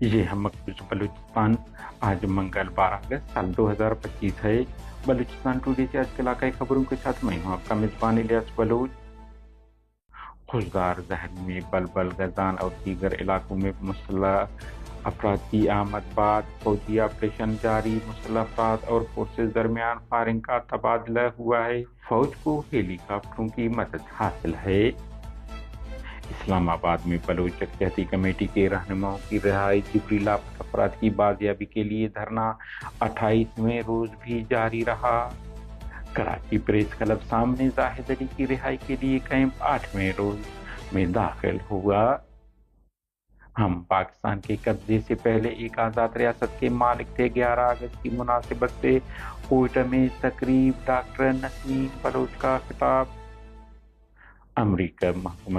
یہ ہے مقبوض بلوچستان۔ آج منگل 12 اگست سال 2025 ہے۔ بلوچستان ٹوڈے سے آج کے علاقائی خبروں کے ساتھ میں ہوں آپ کا میزبان الیاس بلوچ۔ خوشدار زہر میں بلبل، گزان اور دیگر علاقوں میں مسلح افراد کی آمد بعد فوجی آپریشن جاری۔ مسلح افراد اور فورسز درمیان فائرنگ کا تبادلہ ہوا ہے۔ فوج کو ہیلی کاپٹروں کی مدد حاصل ہے۔ اسلام آباد میں بلوچ یکجہتی کمیٹی کے رہنماؤں کی رہائی، جبری لاپتہ افراد کی بازیابی کے لیے دھرنا 28ویں روز بھی جاری رہا۔ کراچی پریس کلب سامنے زاہد علی کی رہائی کے لیے کیمپ 8ویں روز میں داخل ہوا۔ ہم پاکستان کے قبضے سے پہلے ایک آزاد ریاست کے مالک تھے۔ 11 اگست کی مناسبت سے کوئٹہ میں تقریب، ڈاکٹر نسیم بلوچ کا خطاب۔ امریکہ محکمہ